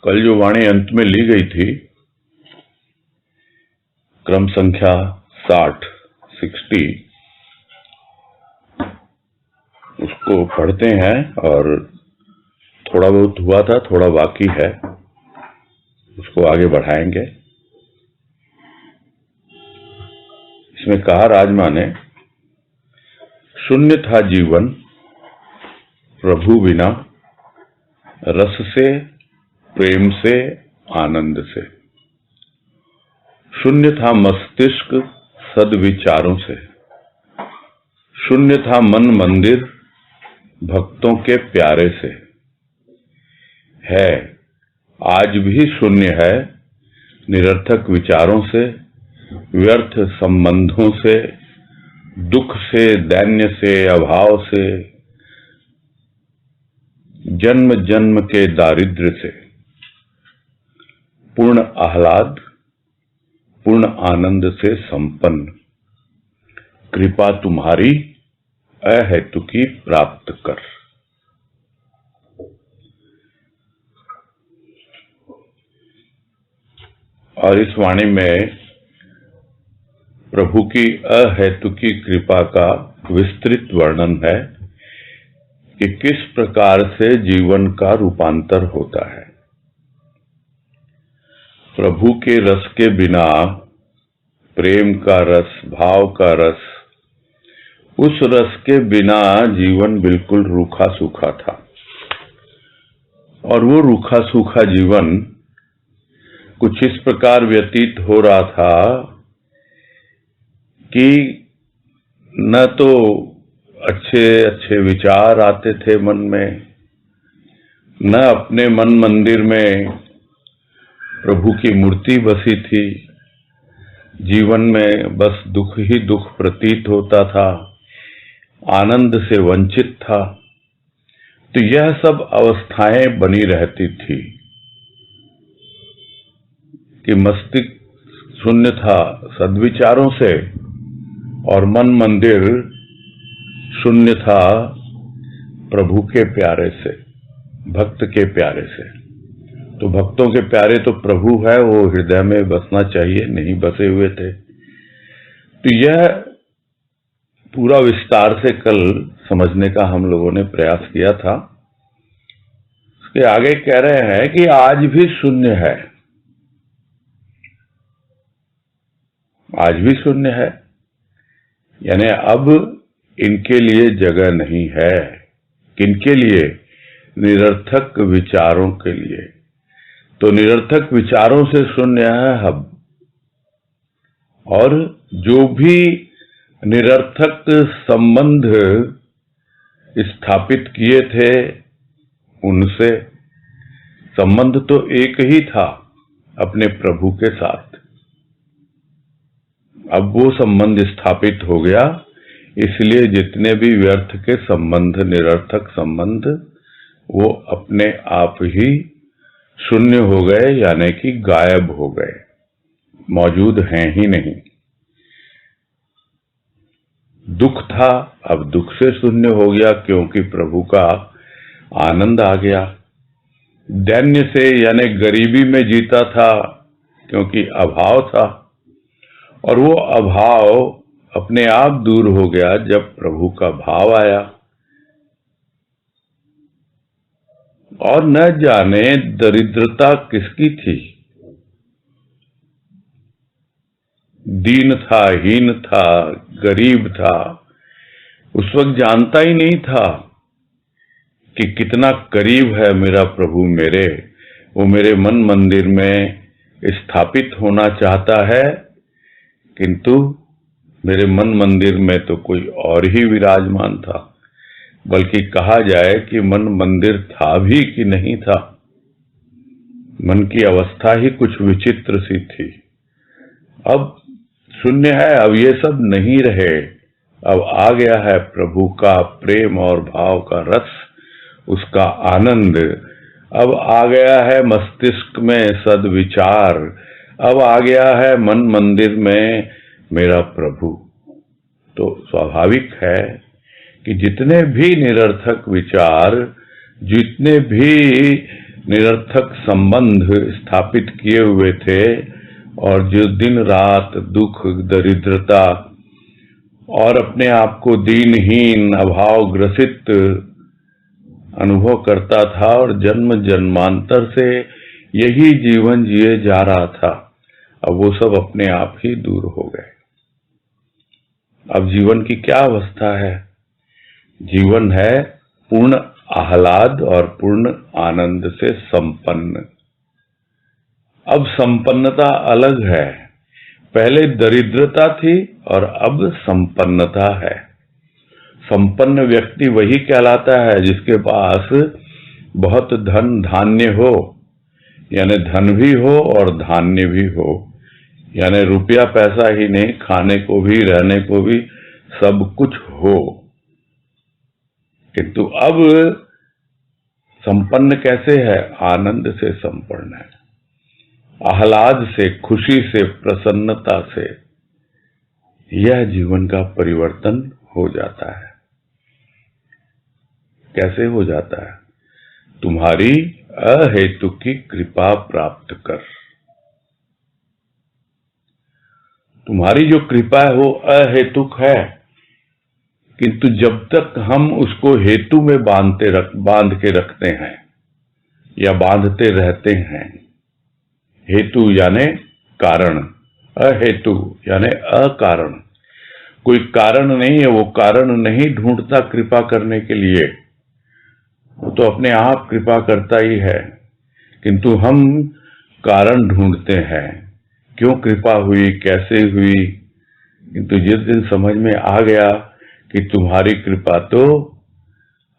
कल जो वाणी अंत में ली गई थी, क्रम संख्या 60 उसको पढ़ते हैं और थोड़ा बहुत हुआ था, थोड़ा बाकी है, उसको आगे बढ़ाएंगे। इसमें कहा राजमा ने, शून्य था जीवन प्रभु बिना, रस से, प्रेम से, आनंद से। शून्य था मस्तिष्क सद्विचारों से, शून्य था मन मंदिर भक्तों के प्यारे से। है, आज भी शून्य है निरर्थक विचारों से, व्यर्थ संबंधों से, दुख से, दैन्य से, अभाव से, जन्म जन्म के दारिद्र्य से। पूर्ण आह्लाद, पूर्ण आनंद से संपन्न, कृपा तुम्हारी अहेतुकी प्राप्त कर। और इस वाणी में प्रभु की अहेतुकी कृपा का विस्तृत वर्णन है कि किस प्रकार से जीवन का रूपांतर होता है। प्रभु के रस के बिना, प्रेम का रस, भाव का रस, उस रस के बिना जीवन बिल्कुल रूखा सूखा था। और वो रूखा सूखा जीवन कुछ इस प्रकार व्यतीत हो रहा था कि न तो अच्छे अच्छे विचार आते थे मन में, न अपने मन मंदिर में प्रभु की मूर्ति बसी थी। जीवन में बस दुख ही दुख प्रतीत होता था, आनंद से वंचित था। तो यह सब अवस्थाएं बनी रहती थी कि मस्तिष्क शून्य था सद्विचारों से और मन मंदिर शून्य था प्रभु के प्यारे से, भक्त के प्यारे से। तो भक्तों के प्यारे तो प्रभु है, वो हृदय में बसना चाहिए, नहीं बसे हुए थे। तो यह पूरा विस्तार से कल समझने का हम लोगों ने प्रयास किया था। उसके आगे कह रहे हैं कि आज भी शून्य है, आज भी शून्य है, यानी अब इनके लिए जगह नहीं है। किनके लिए? निरर्थक विचारों के लिए। तो निरर्थक विचारों से शून्य है अब। और जो भी निरर्थक संबंध स्थापित किए थे, उनसे संबंध तो एक ही था, अपने प्रभु के साथ। अब वो संबंध स्थापित हो गया, इसलिए जितने भी व्यर्थ के संबंध, निरर्थक संबंध, वो अपने आप ही शून्य हो गए, यानी कि गायब हो गए, मौजूद हैं ही नहीं। दुख था, अब दुख से शून्य हो गया, क्योंकि प्रभु का आनंद आ गया। दैन्य से, यानी गरीबी में जीता था, क्योंकि अभाव था, और वो अभाव अपने आप दूर हो गया जब प्रभु का भाव आया। और न जाने दरिद्रता किसकी थी, दीन था, हीन था, गरीब था, उस वक्त जानता ही नहीं था कि कितना करीब है मेरा प्रभु मेरे। वो मेरे मन मंदिर में स्थापित होना चाहता है, किंतु मेरे मन मंदिर में तो कोई और ही विराजमान था। बल्कि कहा जाए कि मन मंदिर था भी कि नहीं था। मन की अवस्था ही कुछ विचित्र सी थी। अब शून्य है, अब ये सब नहीं रहे, अब आ गया है प्रभु का प्रेम और भाव का रस, उसका आनंद। अब आ गया है मस्तिष्क में सद्विचार, अब आ गया है मन मंदिर में मेरा प्रभु। तो स्वाभाविक है कि जितने भी निरर्थक विचार, जितने भी निरर्थक संबंध स्थापित किए हुए थे और जो दिन रात दुख, दरिद्रता और अपने आप को दीनहीन, अभाव ग्रसित अनुभव करता था और जन्म जन्मांतर से यही जीवन जिए जा रहा था, अब वो सब अपने आप ही दूर हो गए। अब जीवन की क्या अवस्था है? जीवन है पूर्ण आह्लाद और पूर्ण आनंद से संपन्न। अब संपन्नता अलग है। पहले दरिद्रता थी और अब संपन्नता है। संपन्न व्यक्ति वही कहलाता है जिसके पास बहुत धन धान्य हो, यानी धन भी हो और धान्य भी हो, यानी रुपया पैसा ही नहीं, खाने को भी रहने को भी सब कुछ हो। किंतु अब संपन्न कैसे है? आनंद से संपन्न है, आह्लाद से, खुशी से, प्रसन्नता से। यह जीवन का परिवर्तन हो जाता है। कैसे हो जाता है? तुम्हारी अहेतु की कृपा प्राप्त कर। तुम्हारी जो कृपा है वो अहेतुक है, किंतु जब तक हम उसको हेतु में बांध के रखते हैं या बांधते रहते हैं, हेतु यानी कारण, अहेतु यानी अकारण। कोई कारण नहीं है, वो कारण नहीं ढूंढता कृपा करने के लिए, वो तो अपने आप कृपा करता ही है। किंतु हम कारण ढूंढते हैं, क्यों कृपा हुई, कैसे हुई। किंतु जिस दिन समझ में आ गया कि तुम्हारी कृपा तो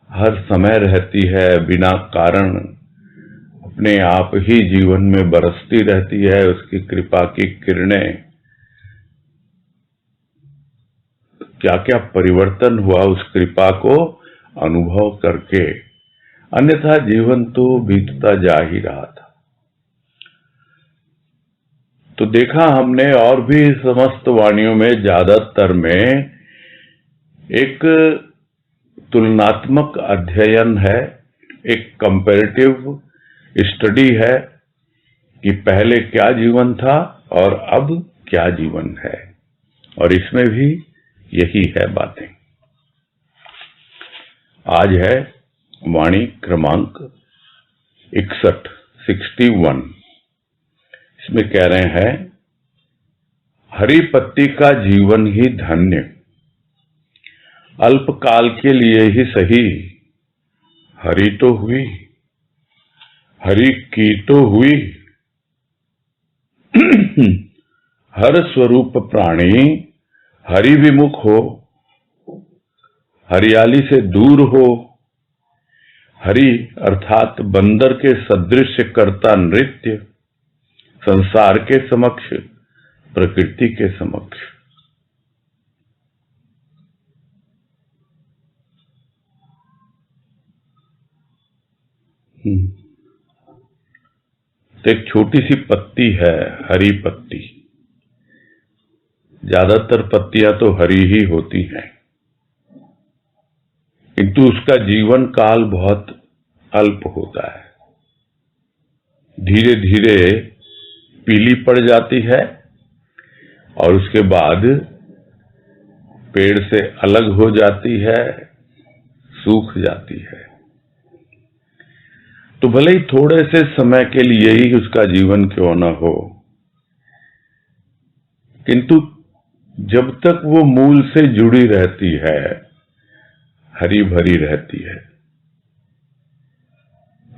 हर समय रहती है, बिना कारण अपने आप ही जीवन में बरसती रहती है, उसकी कृपा की किरणें, क्या क्या परिवर्तन हुआ उस कृपा को अनुभव करके। अन्यथा जीवन तो बीतता जा ही रहा था। तो देखा हमने, और भी समस्त वाणियों में, ज्यादातर में एक तुलनात्मक अध्ययन है, एक कंपैरेटिव स्टडी है कि पहले क्या जीवन था और अब क्या जीवन है, और इसमें भी यही है बातें। आज है वाणी क्रमांक 61। इसमें कह रहे हैं, हरी पत्ती का जीवन ही धन्य, अल्पकाल के लिए ही सही, हरी तो हुई, हरि की तो हुई। हर स्वरूप प्राणी हरि विमुख हो, हरियाली से दूर हो। हरि अर्थात बंदर के सदृश करता नृत्य, संसार के समक्ष, प्रकृति के समक्ष। तो एक छोटी सी पत्ती है, हरी पत्ती। ज्यादातर पत्तियां तो हरी ही होती हैं, किंतु उसका जीवन काल बहुत अल्प होता है। धीरे धीरे पीली पड़ जाती है और उसके बाद पेड़ से अलग हो जाती है, सूख जाती है। तो भले ही थोड़े से समय के लिए ही उसका जीवन क्यों न हो, किंतु जब तक वो मूल से जुड़ी रहती है, हरी भरी रहती है,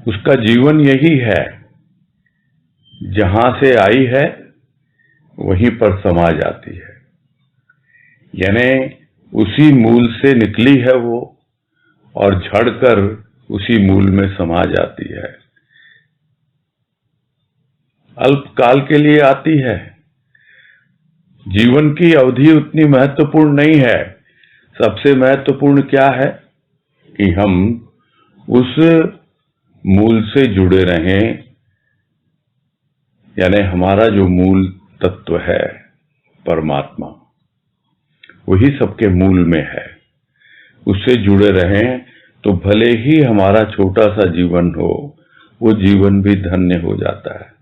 उसका जीवन यही है, जहां से आई है वहीं पर समा जाती है। यानी उसी मूल से निकली है वो और झड़कर उसी मूल में समा जाती है। अल्पकाल के लिए आती है। जीवन की अवधि उतनी महत्वपूर्ण नहीं है। सबसे महत्वपूर्ण क्या है कि हम उस मूल से जुड़े रहें, यानी हमारा जो मूल तत्व है परमात्मा, वही सबके मूल में है। उससे जुड़े रहें तो भले ही हमारा छोटा सा जीवन हो, वो जीवन भी धन्य हो जाता है।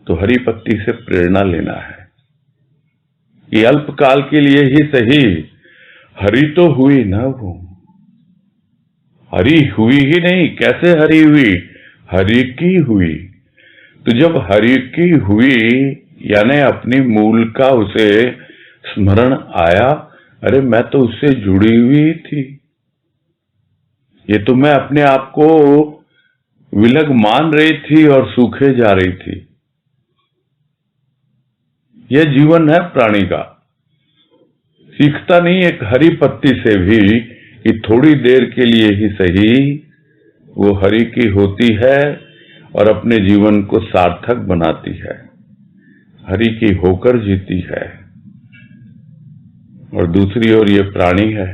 तो हरी पत्ती से प्रेरणा लेना है कि अल्पकाल के लिए ही सही, हरी तो हुई ना, वो हरी हुई ही नहीं, कैसे हरी हुई, हरि की हुई। तो जब हरि की हुई यानी अपनी मूल का उसे स्मरण आया, अरे मैं तो उससे जुड़ी हुई थी, ये तो मैं अपने आप को विलग मान रही थी और सूखे जा रही थी। यह जीवन है प्राणी का। सीखता नहीं एक हरी पत्ती से भी कि थोड़ी देर के लिए ही सही वो हरि की होती है और अपने जीवन को सार्थक बनाती है, हरि की होकर जीती है। और दूसरी ओर ये प्राणी है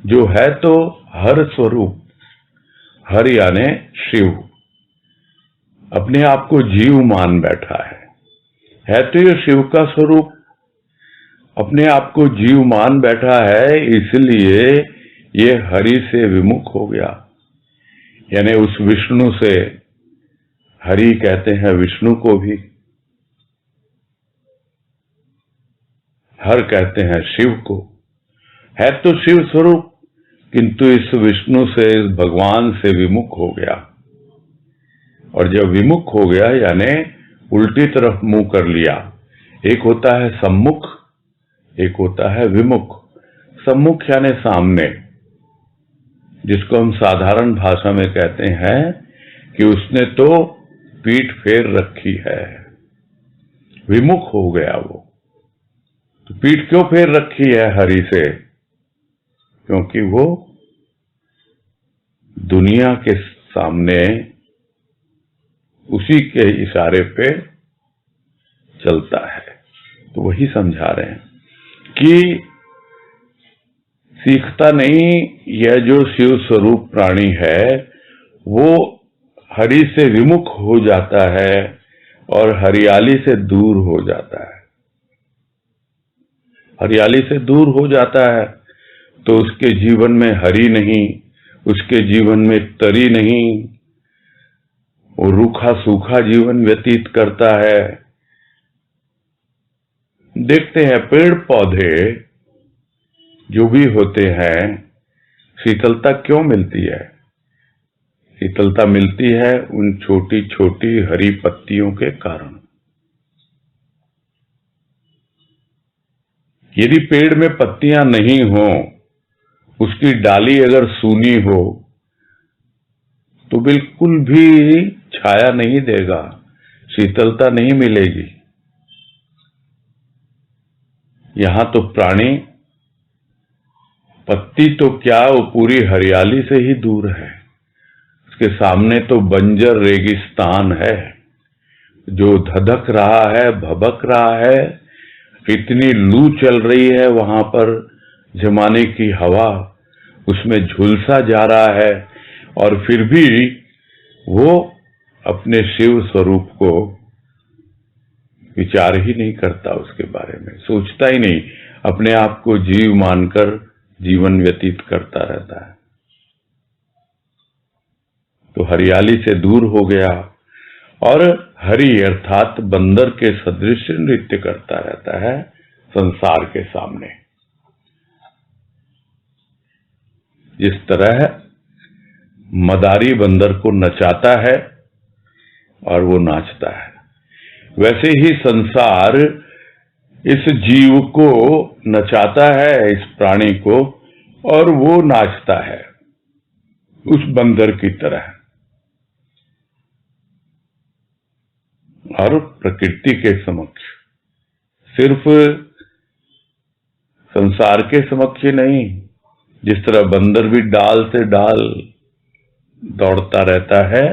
जो है तो हर स्वरूप, हर यानी शिव, अपने आप को जीव मान बैठा है तो ये शिव का स्वरूप, अपने आप को जीव मान बैठा है, इसलिए ये हरि से विमुख हो गया। यानी उस विष्णु से, हरि कहते हैं विष्णु को भी, हर कहते हैं शिव को, है तो शिव स्वरूप किंतु इस विष्णु से, इस भगवान से विमुख हो गया। और जब विमुख हो गया यानी उल्टी तरफ मुंह कर लिया, एक होता है सम्मुख, एक होता है विमुख। सम्मुख यानी सामने, जिसको हम साधारण भाषा में कहते हैं कि उसने तो पीठ फेर रखी है, विमुख हो गया वो। तो पीठ क्यों फेर रखी है हरि से? क्योंकि वो दुनिया के सामने उसी के इशारे पे चलता है। तो वही समझा रहे हैं कि सीखता नहीं, यह जो शिव स्वरूप प्राणी है वो हरि से विमुख हो जाता है और हरियाली से दूर हो जाता है। हरियाली से दूर हो जाता है तो उसके जीवन में हरि नहीं, उसके जीवन में तरी नहीं, वो रूखा सूखा जीवन व्यतीत करता है। देखते हैं पेड़ पौधे जो भी होते हैं, शीतलता क्यों मिलती है? शीतलता मिलती है उन छोटी छोटी हरी पत्तियों के कारण। यदि पेड़ में पत्तियां नहीं हो, उसकी डाली अगर सूनी हो तो बिल्कुल भी छाया नहीं देगा, शीतलता नहीं मिलेगी। यहां तो प्राणी पत्ती तो क्या, वो पूरी हरियाली से ही दूर है। उसके सामने तो बंजर रेगिस्तान है जो धधक रहा है, भभक रहा है, इतनी लू चल रही है वहां पर, जमाने की हवा उसमें झुलसा जा रहा है, और फिर भी वो अपने शिव स्वरूप को विचार ही नहीं करता, उसके बारे में सोचता ही नहीं, अपने आप को जीव मानकर जीवन व्यतीत करता रहता है। तो हरियाली से दूर हो गया और हरि अर्थात बंदर के सदृश नृत्य करता रहता है संसार के सामने। जिस तरह मदारी बंदर को नचाता है और वो नाचता है, वैसे ही संसार इस जीव को नचाता है, इस प्राणी को, और वो नाचता है उस बंदर की तरह। और प्रकृति के समक्ष, सिर्फ संसार के समक्ष नहीं, जिस तरह बंदर भी डाल से डाल दौड़ता रहता है,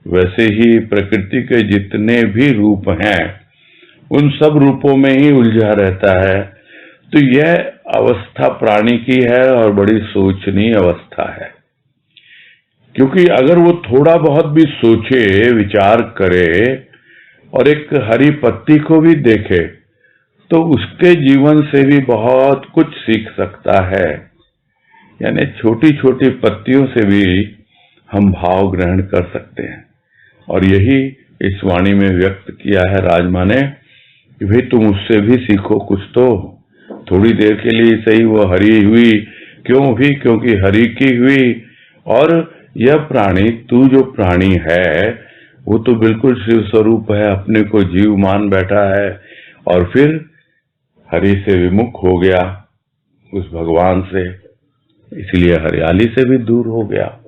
वैसे ही प्रकृति के जितने भी रूप हैं उन सब रूपों में ही उलझा रहता है। तो यह अवस्था प्राणी की है और बड़ी सोचनीय अवस्था है, क्योंकि अगर वो थोड़ा बहुत भी सोचे, विचार करे और एक हरी पत्ती को भी देखे तो उसके जीवन से भी बहुत कुछ सीख सकता है। यानी छोटी छोटी पत्तियों से भी हम भाव ग्रहण कर सकते हैं। और यही इस वाणी में व्यक्त किया है राजमा ने कि भाई तुम उससे भी सीखो कुछ तो, थोड़ी देर के लिए सही वो हरी हुई, क्यों भी, क्योंकि हरि की हुई। और यह प्राणी, तू जो प्राणी है वो तो बिल्कुल शिव स्वरूप है, अपने को जीव मान बैठा है और फिर हरि से विमुख हो गया, उस भगवान से, इसलिए हरियाली से भी दूर हो गया,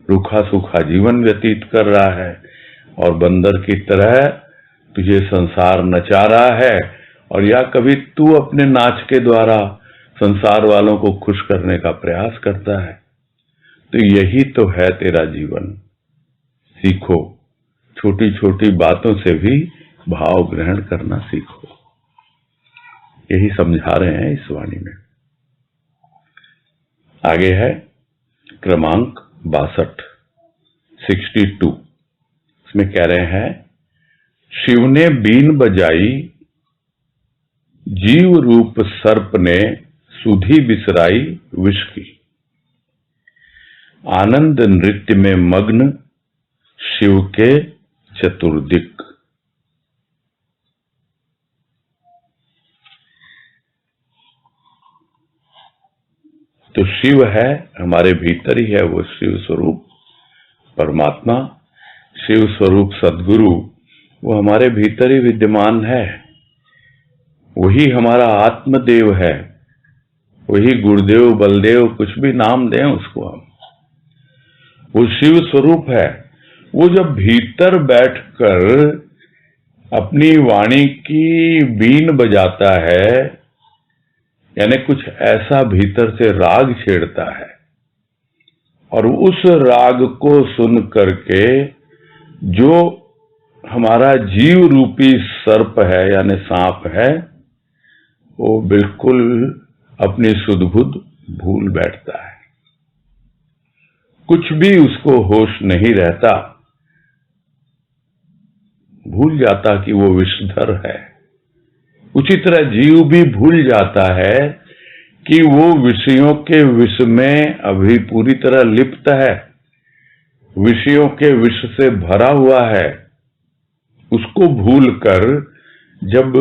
रूखा सूखा जीवन व्यतीत कर रहा है और बंदर की तरह तुझे संसार नचा रहा है। और या कभी तू अपने नाच के द्वारा संसार वालों को खुश करने का प्रयास करता है। तो यही तो है तेरा जीवन। सीखो, छोटी छोटी बातों से भी भाव ग्रहण करना सीखो। यही समझा रहे हैं इस वाणी में। आगे है क्रमांक 62। इसमें कह रहे हैं, शिव ने बीन बजाई, जीव रूप सर्प ने सुधि बिसराई विष की। आनंद नृत्य में मग्न शिव के चतुर्दिक। तो शिव है, हमारे भीतर ही है वो शिव स्वरूप परमात्मा, शिव स्वरूप सद्गुरु, वो हमारे भीतर ही विद्यमान है। वही हमारा आत्मदेव है, वही गुरुदेव बलदेव, कुछ भी नाम दें उसको हम, वो शिव स्वरूप है। वो जब भीतर बैठकर अपनी वाणी की बीन बजाता है, यानी कुछ ऐसा भीतर से राग छेड़ता है, और उस राग को सुन करके जो हमारा जीव रूपी सर्प है यानी सांप है, वो बिल्कुल अपनी सुध-बुध भूल बैठता है, कुछ भी उसको होश नहीं रहता, भूल जाता कि वो विषधर है। उसी तरह जीव भी भूल जाता है कि वो विषयों के विष में अभी पूरी तरह लिप्त है, विषयों के विष से भरा हुआ है। उसको भूलकर जब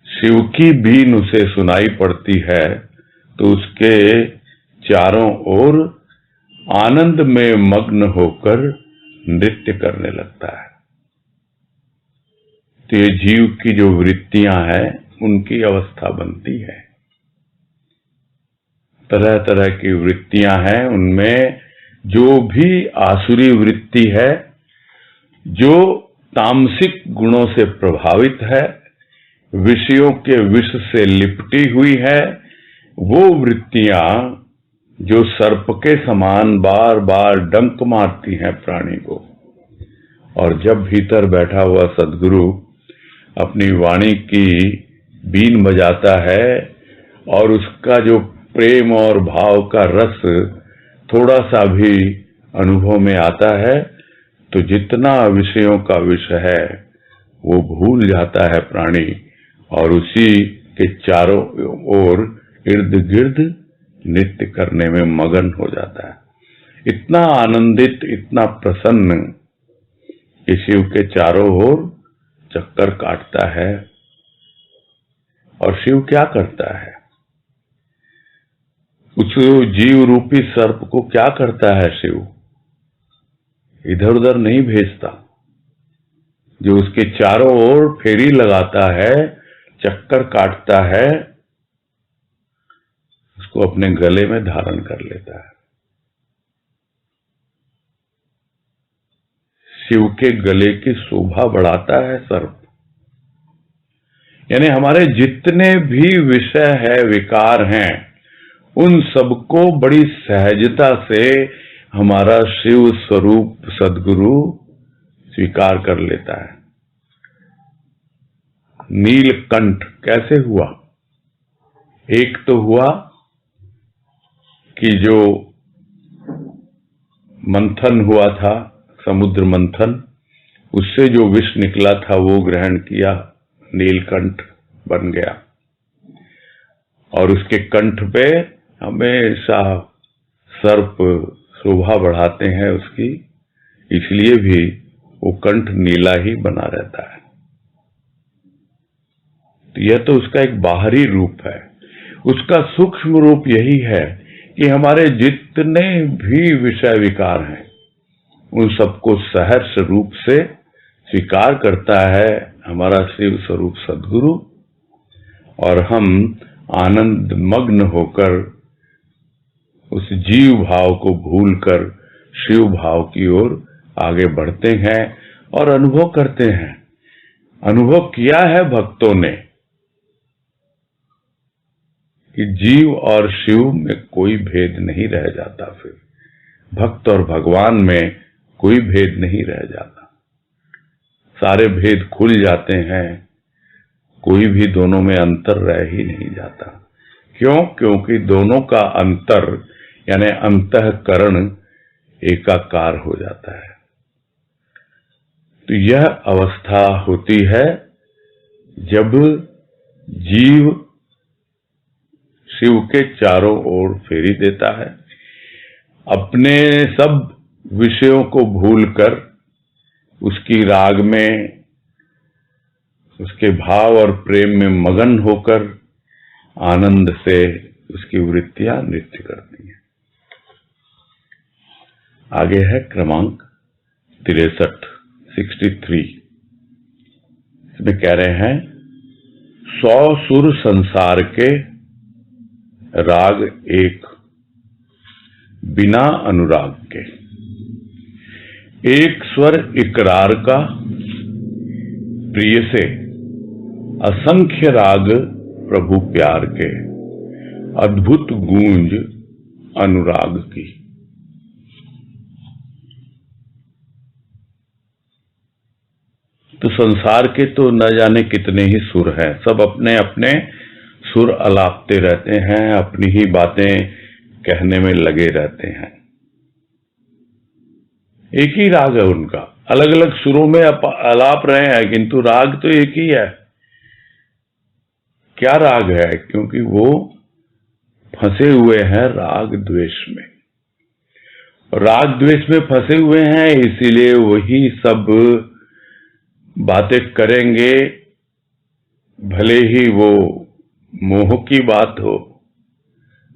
शिव की बीन उसे सुनाई पड़ती है तो उसके चारों ओर आनंद में मग्न होकर नृत्य करने लगता है। तो ये जीव की जो वृत्तियां हैं उनकी अवस्था बनती है। तरह तरह की वृत्तियां हैं, उनमें जो भी आसुरी वृत्ति है, जो तामसिक गुणों से प्रभावित है, विषयों के विष से लिपटी हुई है, वो वृत्तियां जो सर्प के समान बार बार डंक मारती हैं प्राणी को। और जब भीतर बैठा हुआ सद्गुरु अपनी वाणी की बीन बजाता है और उसका जो प्रेम और भाव का रस थोड़ा सा भी अनुभव में आता है, तो जितना विषयों का विष है वो भूल जाता है प्राणी, और उसी के चारों ओर इर्द गिर्द नृत्य करने में मगन हो जाता है। इतना आनंदित, इतना प्रसन्न कि शिव के चारों ओर चक्कर काटता है। और शिव क्या करता है? उस जीव रूपी सर्प को क्या करता है शिव? इधर उधर नहीं भेजता, जो उसके चारों ओर फेरी लगाता है, चक्कर काटता है, उसको अपने गले में धारण कर लेता है। शिव के गले की शोभा बढ़ाता है सर्प। यानी हमारे जितने भी विषय है, विकार हैं, उन सबको बड़ी सहजता से हमारा शिव स्वरूप सद्गुरु स्वीकार कर लेता है। नीलकंठ कैसे हुआ? एक तो हुआ कि जो मंथन हुआ था, समुद्र मंथन, उससे जो विष निकला था वो ग्रहण किया, नीलकंठ बन गया। और उसके कंठ पे हमेशा सर्प शोभा बढ़ाते हैं उसकी, इसलिए भी वो कंठ नीला ही बना रहता है। तो यह तो उसका एक बाहरी रूप है। उसका सूक्ष्म रूप यही है कि हमारे जितने भी विषय विकार हैं उन सबको सहर्ष रूप से स्वीकार करता है हमारा शिव स्वरूप सद्गुरु, और हम आनंद मग्न होकर उस जीव भाव को भूलकर शिव भाव की ओर आगे बढ़ते हैं और अनुभव करते हैं। अनुभव किया है भक्तों ने कि जीव और शिव में कोई भेद नहीं रह जाता, फिर भक्त और भगवान में कोई भेद नहीं रह जाता, सारे भेद खुल जाते हैं, कोई भी दोनों में अंतर रह ही नहीं जाता। क्यों? क्योंकि दोनों का अंतर यानी अंतःकरण एकाकार हो जाता है। तो यह अवस्था होती है जब जीव शिव के चारों ओर फेरी देता है, अपने सब विषयों को भूलकर उसकी राग में, उसके भाव और प्रेम में मगन होकर आनंद से उसकी वृत्तियां नृत्य करती हैं। आगे है क्रमांक 63। इसमें कह रहे हैं 100 सुर संसार के राग एक, बिना अनुराग के। एक स्वर इकरार का, प्रिय से असंख्य राग प्रभु प्यार के, अद्भुत गूंज अनुराग की। तो संसार के तो न जाने कितने ही सुर हैं, सब अपने अपने सुर अलापते रहते हैं, अपनी ही बातें कहने में लगे रहते हैं। एक ही राग है उनका, अलग अलग सुरों में अलाप रहे हैं, किंतु राग तो एक ही है। क्या राग है? क्योंकि वो फंसे हुए हैं राग द्वेष में, राग द्वेष में फंसे हुए हैं, इसीलिए वही सब बातें करेंगे, भले ही वो मोह की बात हो,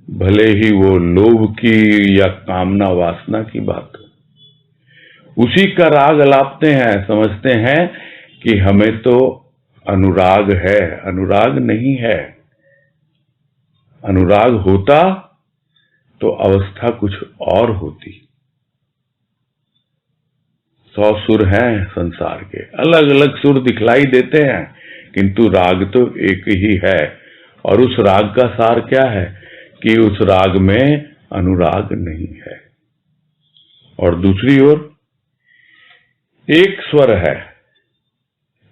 भले ही वो लोभ की या कामना वासना की बात हो, उसी का राग अलापते हैं। समझते हैं कि हमें तो अनुराग है, अनुराग नहीं है। अनुराग होता तो अवस्था कुछ और होती। 100 सुर हैं संसार के, अलग अलग सुर दिखलाई देते हैं, किंतु राग तो एक ही है। और उस राग का सार क्या है कि उस राग में अनुराग नहीं है। और दूसरी ओर एक स्वर है,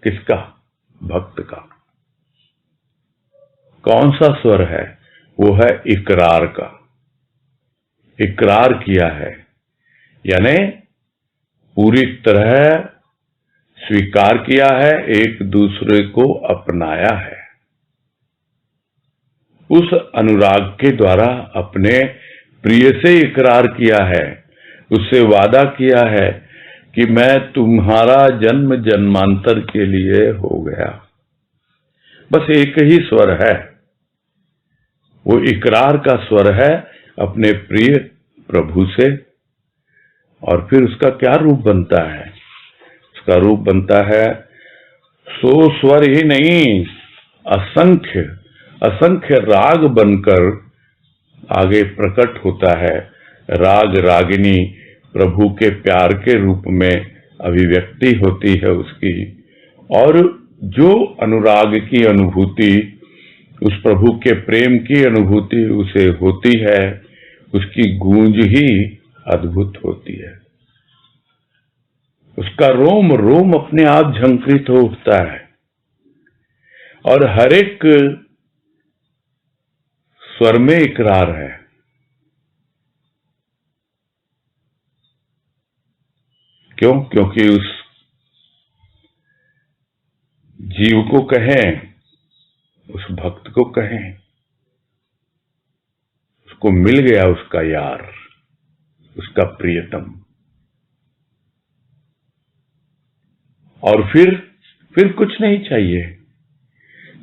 किसका? भक्त का। कौन सा स्वर है? वो है इकरार का। इकरार किया है यानी पूरी तरह स्वीकार किया है, एक दूसरे को अपनाया है। उस अनुराग के द्वारा अपने प्रिय से इकरार किया है, उससे वादा किया है कि मैं तुम्हारा जन्म जन्मांतर के लिए हो गया। बस एक ही स्वर है, वो इकरार का स्वर है अपने प्रिय प्रभु से। और फिर उसका क्या रूप बनता है? उसका रूप बनता है 100 स्वर ही नहीं, असंख्य असंख्य राग बनकर आगे प्रकट होता है। राग रागिनी प्रभु के प्यार के रूप में अभिव्यक्ति होती है उसकी। और जो अनुराग की अनुभूति, उस प्रभु के प्रेम की अनुभूति उसे होती है, उसकी गूंज ही अद्भुत होती है। उसका रोम रोम अपने आप झंकृत हो उठता है और हर एक स्वर में इकरार है। क्यों? क्योंकि उस जीव को कहें, उस भक्त को कहें, उसको मिल गया उसका यार, उसका प्रियतम। और फिर कुछ नहीं चाहिए,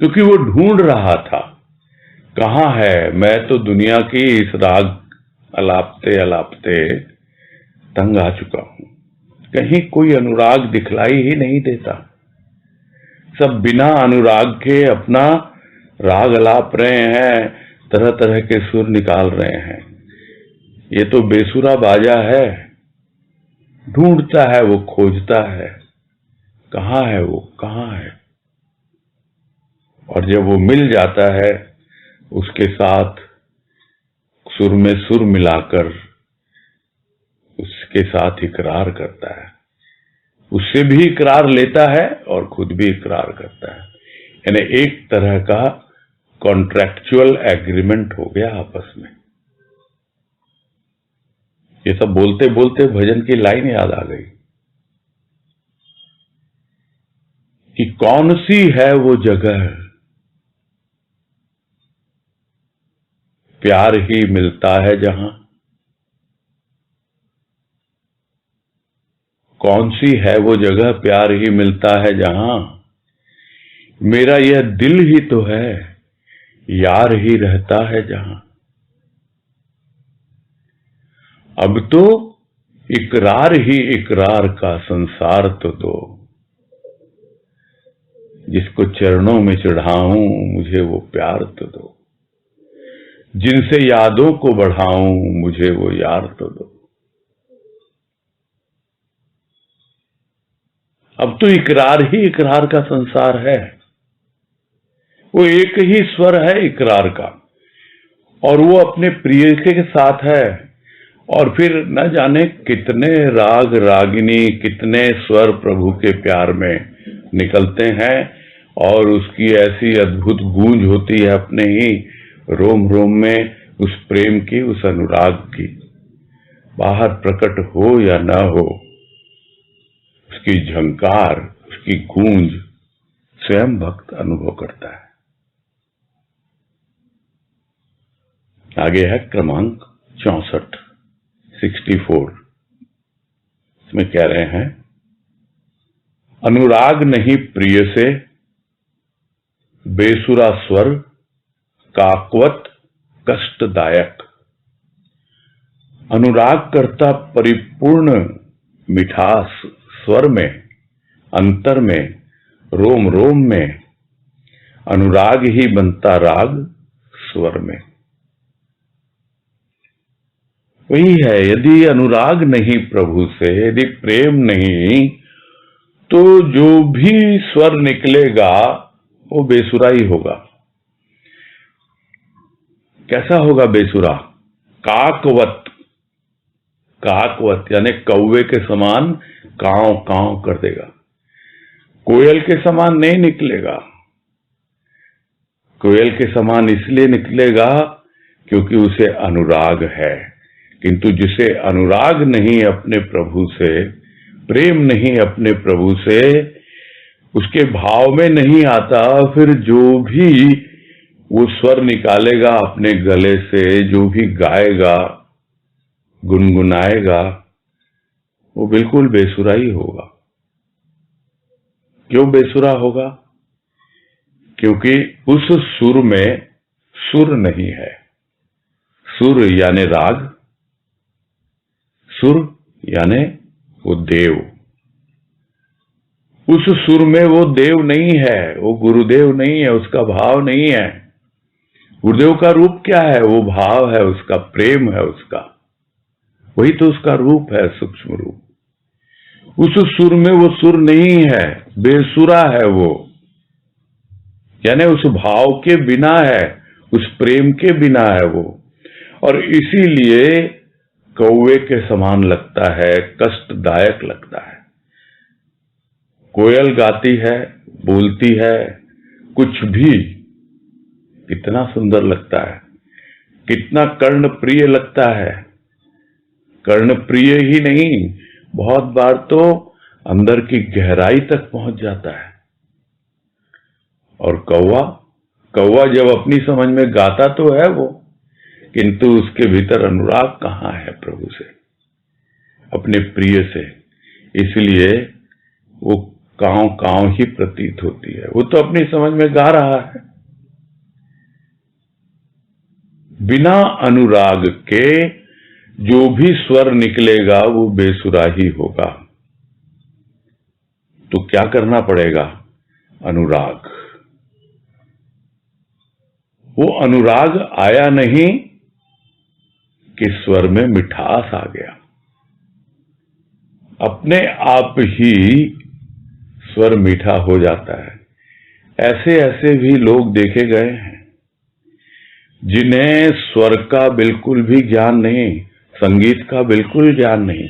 क्योंकि वो ढूंढ रहा था कहां है। मैं तो दुनिया की इस राग अलापते अलापते तंग आ चुका हूं, कहीं कोई अनुराग दिखलाई ही नहीं देता। सब बिना अनुराग के अपना राग अलाप रहे हैं, तरह तरह के सुर निकाल रहे हैं। ये तो बेसुरा बाजा है, ढूंढता है वो, खोजता है कहां है वो, कहां है। और जब वो मिल जाता है, उसके साथ सुर में सुर मिलाकर उसके साथ इकरार करता है, उससे भी इकरार लेता है और खुद भी इकरार करता है। यानी एक तरह का कॉन्ट्रैक्चुअल एग्रीमेंट हो गया आपस में। ये सब बोलते बोलते भजन की लाइन याद आ गई कि कौन सी है वो जगह, प्यार ही मिलता है जहां। कौन सी है वो जगह, प्यार ही मिलता है जहां। मेरा यह दिल ही तो है, यार ही रहता है जहां। अब तो इकरार ही इकरार का संसार तो दो, जिसको चरणों में चढ़ाऊं मुझे वो प्यार तो दो, जिनसे यादों को बढ़ाऊं मुझे वो यार तो दो। अब तो इकरार ही इकरार का संसार है। वो एक ही स्वर है इकरार का, और वो अपने प्रिय के साथ है। और फिर न जाने कितने राग रागिनी, कितने स्वर प्रभु के प्यार में निकलते हैं, और उसकी ऐसी अद्भुत गूंज होती है अपने ही रोम रोम में, उस प्रेम की, उस अनुराग की। बाहर प्रकट हो या न हो, उसकी झंकार, उसकी गूंज स्वयं भक्त अनुभव करता है। आगे है क्रमांक 64, 64। इसमें कह रहे हैं, अनुराग नहीं प्रिय से, बेसुरा स्वर काकवत कष्टदायक। अनुराग करता परिपूर्ण मिठास स्वर में, अंतर में, रोम रोम में। अनुराग ही बनता राग स्वर में। वही है, यदि अनुराग नहीं प्रभु से, यदि प्रेम नहीं, तो जो भी स्वर निकलेगा वो बेसुरा ही होगा। कैसा होगा बेसुरा? काकवत, काकवत यानी कौवे के समान कांव कांव कर देगा। कोयल के समान नहीं निकलेगा। कोयल के समान इसलिए निकलेगा क्योंकि उसे अनुराग है, किंतु जिसे अनुराग नहीं अपने प्रभु से, प्रेम नहीं अपने प्रभु से, उसके भाव में नहीं आता, फिर जो भी वो स्वर निकालेगा अपने गले से, जो भी गाएगा, गुनगुनाएगा, वो बिल्कुल बेसुरा ही होगा। क्यों बेसुरा होगा? क्योंकि उस सुर में सुर नहीं है। सुर यानी राग, सुर यानी वो देव। उस सुर में वो देव नहीं है, वो गुरुदेव नहीं है, उसका भाव नहीं है। गुरुदेव का रूप क्या है? वो भाव है, उसका प्रेम है, उसका वही तो उसका रूप है, सूक्ष्म रूप। उस सुर में वो सुर नहीं है, बेसुरा है वो, यानी उस भाव के बिना है, उस प्रेम के बिना है वो। और इसीलिए कौवे के समान लगता है, कष्टदायक लगता है। कोयल गाती है, बोलती है, कुछ भी कितना सुंदर लगता है, कितना कर्ण प्रिय लगता है। कर्ण प्रिय ही नहीं, बहुत बार तो अंदर की गहराई तक पहुंच जाता है। और कौवा, कौवा जब अपनी समझ में गाता तो है वो, किंतु उसके भीतर अनुराग कहां है प्रभु से? अपने प्रिय से, इसलिए वो कांव कांव ही प्रतीत होती है। वो तो अपनी समझ में गा रहा है। बिना अनुराग के जो भी स्वर निकलेगा वो बेसुरा ही होगा। तो क्या करना पड़ेगा? अनुराग। वो अनुराग आया नहीं कि स्वर में मिठास आ गया। अपने आप ही स्वर मीठा हो जाता है। ऐसे ऐसे भी लोग देखे गए हैं जिन्हें स्वर का बिल्कुल भी ज्ञान नहीं, संगीत का बिल्कुल ज्ञान नहीं,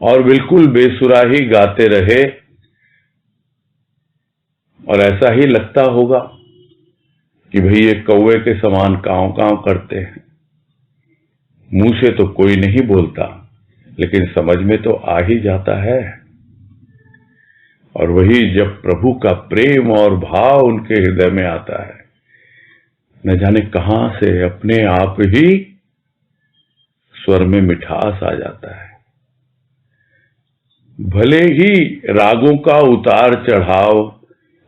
और बिल्कुल बेसुरा ही गाते रहे, और ऐसा ही लगता होगा कि भाई ये कौवे के समान कांव कांव करते हैं। मुंह से तो कोई नहीं बोलता, लेकिन समझ में तो आ ही जाता है। और वही जब प्रभु का प्रेम और भाव उनके हृदय में आता है, न जाने कहां से अपने आप ही स्वर में मिठास आ जाता है। भले ही रागों का उतार चढ़ाव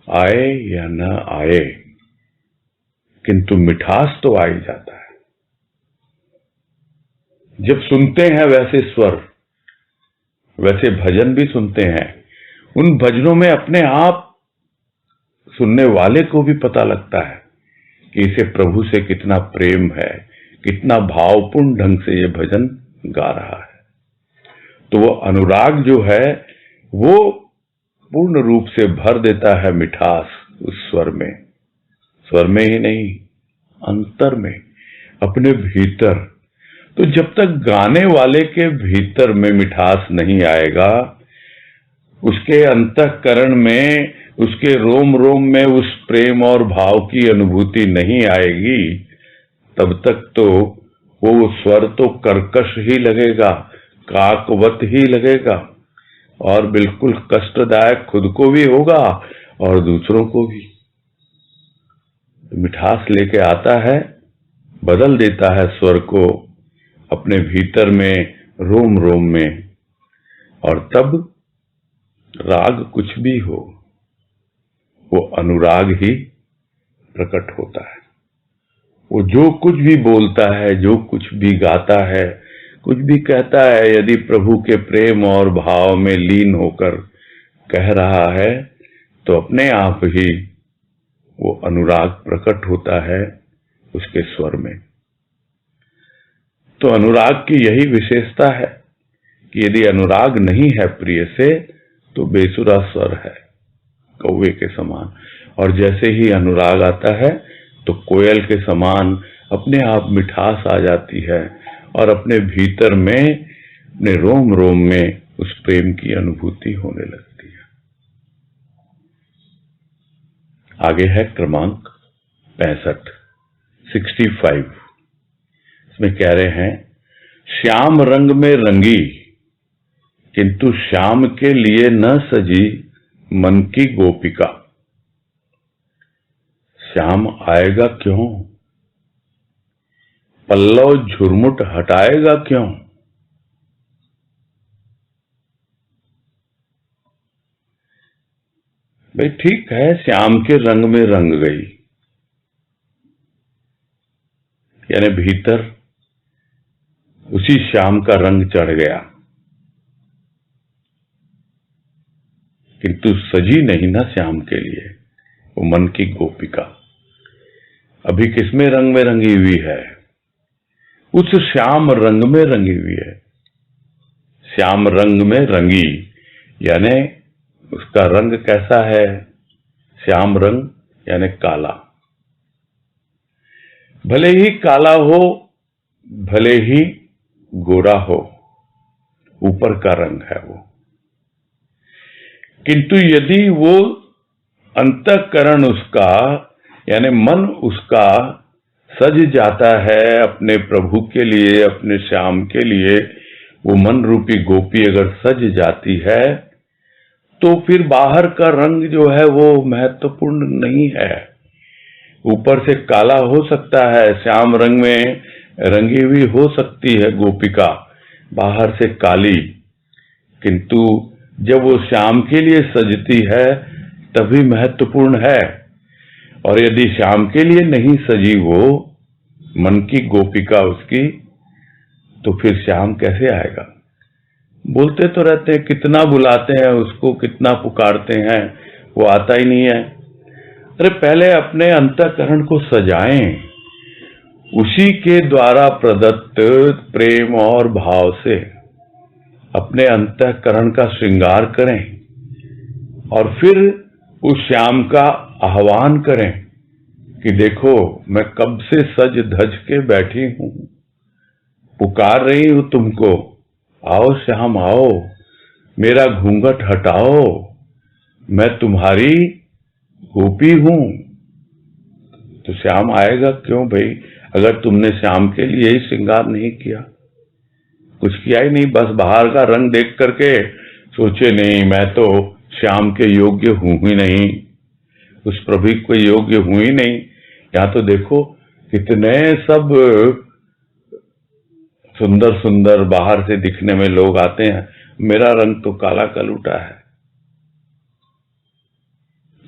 आए या न आए, किंतु मिठास तो आ ही जाता है। जब सुनते हैं वैसे स्वर, वैसे भजन भी सुनते हैं, उन भजनों में अपने आप सुनने वाले को भी पता लगता है कि इसे प्रभु से कितना प्रेम है, कितना भावपूर्ण ढंग से ये भजन गा रहा है। तो वो अनुराग जो है वो पूर्ण रूप से भर देता है मिठास उस स्वर में। स्वर में ही नहीं, अंतर में, अपने भीतर। तो जब तक गाने वाले के भीतर में मिठास नहीं आएगा, उसके अंतःकरण में, उसके रोम रोम में उस प्रेम और भाव की अनुभूति नहीं आएगी, तब तक तो वो स्वर तो कर्कश ही लगेगा, काकवत ही लगेगा, और बिल्कुल कष्टदायक खुद को भी होगा और दूसरों को भी। मिठास लेके आता है, बदल देता है स्वर को अपने भीतर में, रोम रोम में, और तब राग कुछ भी हो, वो अनुराग ही प्रकट होता है। वो जो कुछ भी बोलता है, जो कुछ भी गाता है, कुछ भी कहता है, यदि प्रभु के प्रेम और भाव में लीन होकर कह रहा है, तो अपने आप ही वो अनुराग प्रकट होता है उसके स्वर में। तो अनुराग की यही विशेषता है कि यदि अनुराग नहीं है प्रिय से, तो बेसुरा स्वर है, कौवे के समान। और जैसे ही अनुराग आता है तो कोयल के समान अपने आप मिठास आ जाती है, और अपने भीतर में, अपने रोम रोम में उस प्रेम की अनुभूति होने लगती है। आगे है क्रमांक 65। इसमें कह रहे हैं, श्याम रंग में रंगी, किंतु श्याम के लिए न सजी मन की गोपिका। श्याम आएगा क्यों? पल्लव झुरमुट हटाएगा क्यों? भाई ठीक है, श्याम के रंग में रंग गई, यानी भीतर उसी श्याम का रंग चढ़ गया, किंतु सजी नहीं ना श्याम के लिए वो मन की गोपिका। अभी किसमें रंग में रंगी हुई है? उस श्याम रंग में रंगी हुई है। श्याम रंग में रंगी, यानी उसका रंग कैसा है? श्याम रंग यानी काला। भले ही काला हो, भले ही गोरा हो, ऊपर का रंग है वो। किंतु यदि वो अंतःकरण उसका, यानी मन उसका सज जाता है अपने प्रभु के लिए, अपने श्याम के लिए, वो मन रूपी गोपी अगर सज जाती है, तो फिर बाहर का रंग जो है वो महत्वपूर्ण नहीं है। ऊपर से काला हो सकता है, श्याम रंग में रंगी हुई हो सकती है गोपिका, बाहर से काली, किंतु जब वो श्याम के लिए सजती है तभी महत्वपूर्ण है। और यदि श्याम के लिए नहीं सजी वो मन की गोपिका उसकी, तो फिर श्याम कैसे आएगा? बोलते तो रहते हैं, कितना बुलाते हैं उसको, कितना पुकारते हैं, वो आता ही नहीं है। अरे पहले अपने अंतःकरण को सजाएं, उसी के द्वारा प्रदत्त प्रेम और भाव से अपने अंतःकरण का श्रृंगार करें और फिर उस श्याम का आह्वान करें कि देखो मैं कब से सज धज के बैठी हूं, पुकार रही हूं तुमको, आओ श्याम आओ, मेरा घूंघट हटाओ, मैं तुम्हारी गोपी हूं। तो श्याम आएगा क्यों भाई, अगर तुमने श्याम के लिए ही श्रृंगार नहीं किया, कुछ किया ही नहीं, बस बाहर का रंग देख करके सोचे नहीं मैं तो श्याम के योग्य हूं ही नहीं, उस प्रभु के योग्य हूं ही नहीं। यहां तो देखो कितने सब सुंदर सुंदर बाहर से दिखने में लोग आते हैं, मेरा रंग तो काला कलूटा है।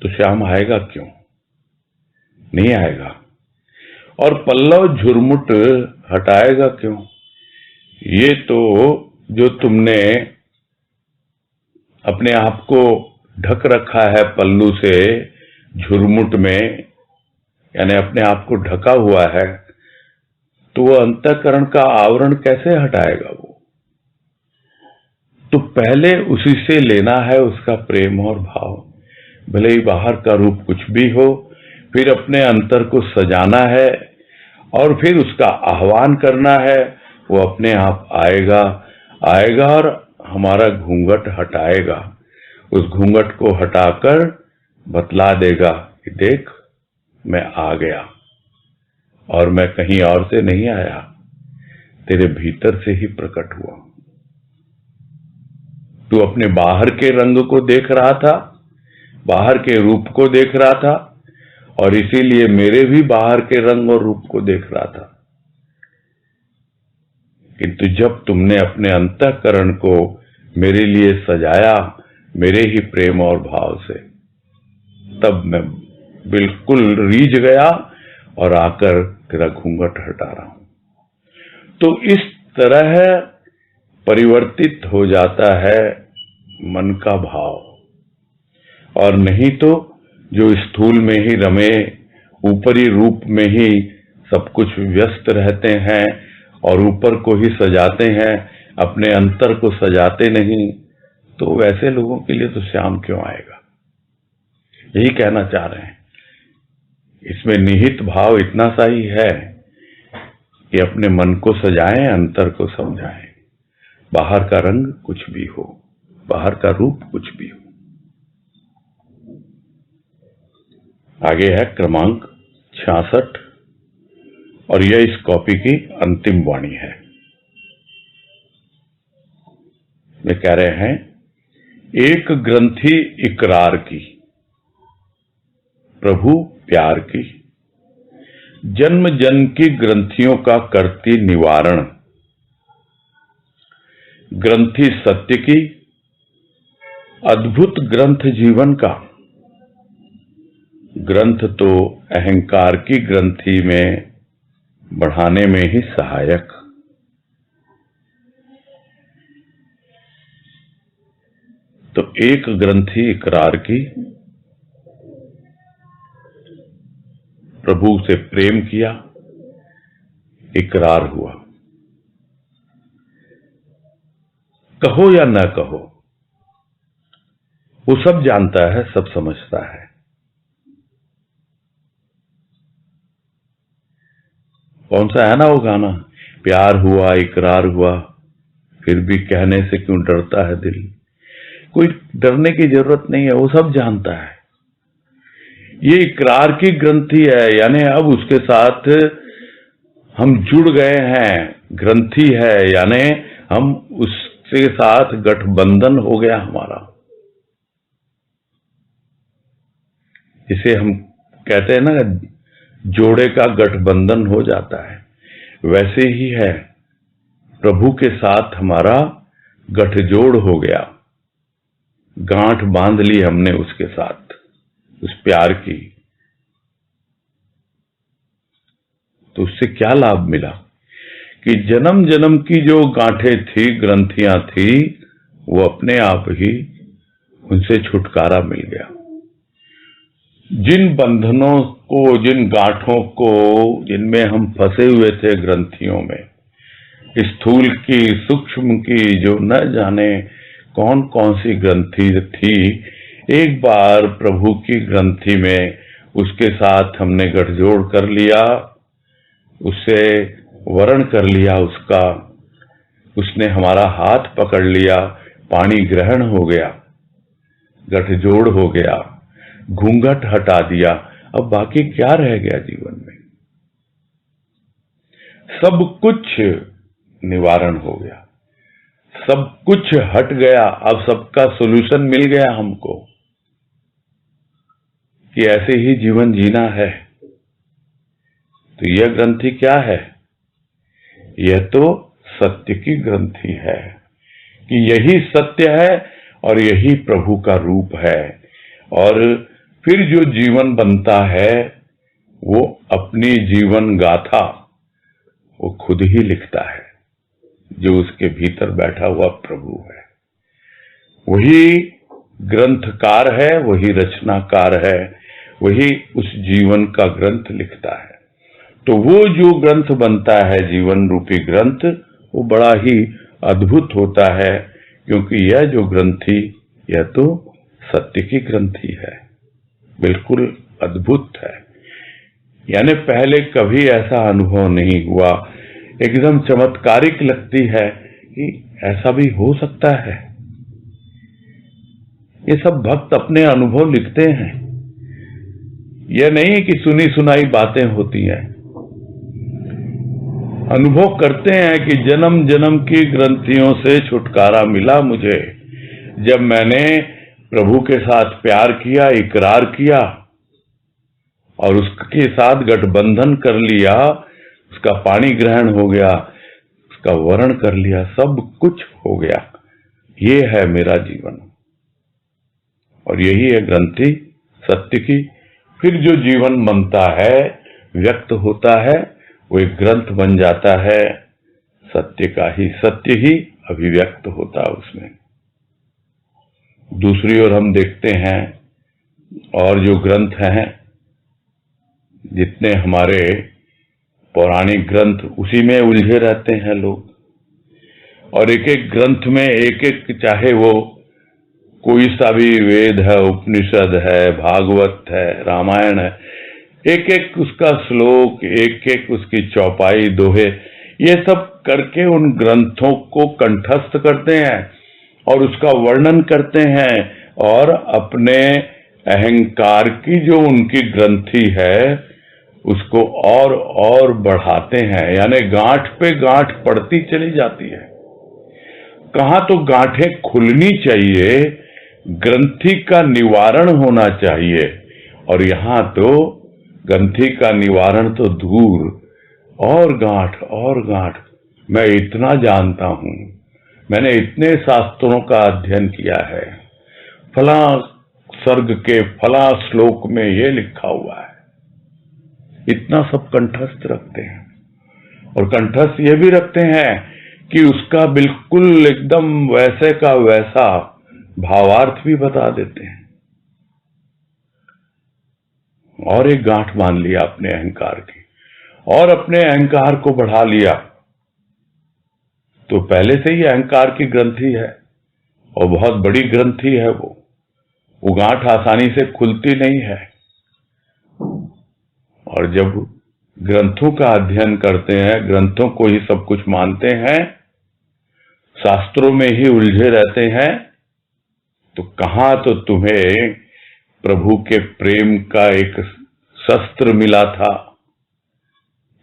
तो श्याम आएगा क्यों? नहीं आएगा। और पल्लव झुरमुट हटाएगा क्यों? ये तो जो तुमने अपने आप को ढक रखा है पल्लू से, झुरमुट में, यानी अपने आप को ढका हुआ है, तो वो अंतःकरण का आवरण कैसे हटाएगा वो? तो पहले उसी से लेना है उसका प्रेम और भाव, भले ही बाहर का रूप कुछ भी हो, फिर अपने अंतर को सजाना है और फिर उसका आह्वान करना है। वो अपने आप आएगा आएगा और हमारा घूंघट हटाएगा, उस घूंघट को हटाकर बतला देगा कि देख मैं आ गया और मैं कहीं और से नहीं आया, तेरे भीतर से ही प्रकट हुआ। तू अपने बाहर के रंग को देख रहा था, बाहर के रूप को देख रहा था, और इसीलिए मेरे भी बाहर के रंग और रूप को देख रहा था। किंतु जब तुमने अपने अंतःकरण को मेरे लिए सजाया, मेरे ही प्रेम और भाव से, तब मैं बिल्कुल रीझ गया और आकर तेरा घूंघट हटा रहा हूं। तो इस तरह परिवर्तित हो जाता है मन का भाव, और नहीं तो जो स्थूल में ही रमे, ऊपरी रूप में ही सब कुछ व्यस्त रहते हैं और ऊपर को ही सजाते हैं, अपने अंतर को सजाते नहीं, तो वैसे लोगों के लिए तो श्याम क्यों आएगा? यही कहना चाह रहे हैं। इसमें निहित भाव इतना सा ही है कि अपने मन को सजाएं, अंतर को समझाएं, बाहर का रंग कुछ भी हो, बाहर का रूप कुछ भी हो। आगे है क्रमांक 66 और यह इस कॉपी की अंतिम वाणी है। वे कह रहे हैं, एक ग्रंथि इकरार की, प्रभु प्यार की, जन्म जन्म की ग्रंथियों का करती निवारण, ग्रंथि सत्य की, अद्भुत ग्रंथ जीवन का, ग्रंथ तो अहंकार की ग्रंथि में बढ़ाने में ही सहायक। तो एक ग्रंथि इकरार की, प्रभु से प्रेम किया, इकरार हुआ। कहो या न कहो, वो सब जानता है, सब समझता है। कौन सा है ना वो गाना, प्यार हुआ इकरार हुआ, फिर भी कहने से क्यों डरता है दिल। कोई डरने की जरूरत नहीं है, वो सब जानता है। ये इकरार की ग्रंथि है, यानी अब उसके साथ हम जुड़ गए हैं, ग्रंथि है, यानी हम उसके साथ गठबंधन हो गया हमारा। जिसे हम कहते हैं ना, जोड़े का गठबंधन हो जाता है, वैसे ही है प्रभु के साथ हमारा गठजोड़ हो गया, गांठ बांध ली हमने उसके साथ, उस प्यार की। तो उससे क्या लाभ मिला कि जन्म जन्म की जो गांठें थी, ग्रंथियां थी, वो अपने आप ही उनसे छुटकारा मिल गया। जिन बंधनों को, जिन गांठों को, जिनमें हम फंसे हुए थे ग्रंथियों में, स्थूल की, सूक्ष्म की, जो न जाने कौन कौन सी ग्रंथि थी, एक बार प्रभु की ग्रंथि में उसके साथ हमने गठजोड़ कर लिया, उससे वरण कर लिया उसका, उसने हमारा हाथ पकड़ लिया, पानी ग्रहण हो गया, गठजोड़ हो गया, घूंघट हटा दिया। अब बाकी क्या रह गया जीवन में? सब कुछ निवारण हो गया, सब कुछ हट गया। अब सबका सॉल्यूशन मिल गया हमको कि ऐसे ही जीवन जीना है। तो यह ग्रंथि क्या है? यह तो सत्य की ग्रंथि है कि यही सत्य है और यही प्रभु का रूप है। और फिर जो जीवन बनता है वो अपनी जीवन गाथा वो खुद ही लिखता है, जो उसके भीतर बैठा हुआ प्रभु है। वही ग्रंथकार है, वही रचनाकार है, वही उस जीवन का ग्रंथ लिखता है। तो वो जो ग्रंथ बनता है, जीवन रूपी ग्रंथ, वो बड़ा ही अद्भुत होता है, क्योंकि यह जो ग्रंथि, यह तो सत्य की ग्रंथि है, बिल्कुल अद्भुत है। यानी पहले कभी ऐसा अनुभव नहीं हुआ, एकदम चमत्कारिक लगती है कि ऐसा भी हो सकता है। ये सब भक्त अपने अनुभव लिखते हैं, यह नहीं कि सुनी सुनाई बातें होती हैं। अनुभव करते हैं कि जन्म जन्म की ग्रंथियों से छुटकारा मिला मुझे, जब मैंने प्रभु के साथ प्यार किया, इकरार किया और उसके साथ गठबंधन कर लिया, उसका पानी ग्रहण हो गया, उसका वरण कर लिया, सब कुछ हो गया। ये है मेरा जीवन और यही है ग्रंथि सत्य की। फिर जो जीवन बनता है, व्यक्त होता है, वो एक ग्रंथ बन जाता है, सत्य का ही, सत्य ही अभिव्यक्त होता है उसमें। दूसरी ओर हम देखते हैं और जो ग्रंथ हैं, जितने हमारे पौराणिक ग्रंथ, उसी में उलझे रहते हैं लोग। और एक एक ग्रंथ में एक एक, चाहे वो कोई सा भी वेद है, उपनिषद है, भागवत है, रामायण है, एक एक उसका श्लोक, एक एक उसकी चौपाई, दोहे, ये सब करके उन ग्रंथों को कंठस्थ करते हैं और उसका वर्णन करते हैं और अपने अहंकार की जो उनकी ग्रंथि है उसको और बढ़ाते हैं। यानी गांठ पे गांठ पड़ती चली जाती है। कहां तो गांठें खुलनी चाहिए, ग्रंथि का निवारण होना चाहिए, और यहां तो ग्रंथि का निवारण तो दूर, और गांठ। मैं इतना जानता हूं, मैंने इतने शास्त्रों का अध्ययन किया है, फला सर्ग के फला श्लोक में ये लिखा हुआ है, इतना सब कंठस्थ रखते हैं। और कंठस्थ ये भी रखते हैं कि उसका बिल्कुल एकदम वैसे का वैसा भावार्थ भी बता देते हैं। और एक गांठ बांध लिया अपने अहंकार की और अपने अहंकार को बढ़ा लिया, तो पहले से ही अहंकार की ग्रंथि है और बहुत बड़ी ग्रंथि है वो गांठ आसानी से खुलती नहीं है। और जब ग्रंथों का अध्ययन करते हैं, ग्रंथों को ही सब कुछ मानते हैं, शास्त्रों में ही उलझे रहते हैं, तो कहां तो तुम्हें प्रभु के प्रेम का एक शस्त्र मिला था,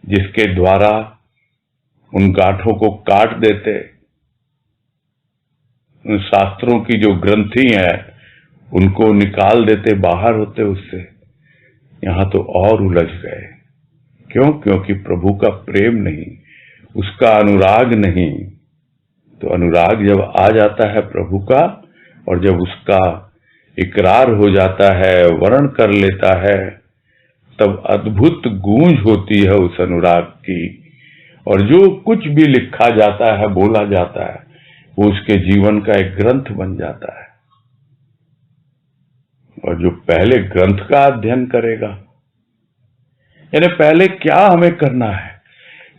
जिसके द्वारा उन गांठों को काट देते, उन शास्त्रों की जो ग्रंथि है उनको निकाल देते, बाहर होते उससे। यहां तो और उलझ गए। क्यों? क्योंकि प्रभु का प्रेम नहीं, उसका अनुराग नहीं। तो अनुराग जब आ जाता है प्रभु का, और जब उसका इकरार हो जाता है, वर्ण कर लेता है, तब अद्भुत गूंज होती है उस अनुराग की। और जो कुछ भी लिखा जाता है, बोला जाता है, वो उसके जीवन का एक ग्रंथ बन जाता है। और जो पहले ग्रंथ का अध्ययन करेगा, यानी पहले क्या हमें करना है?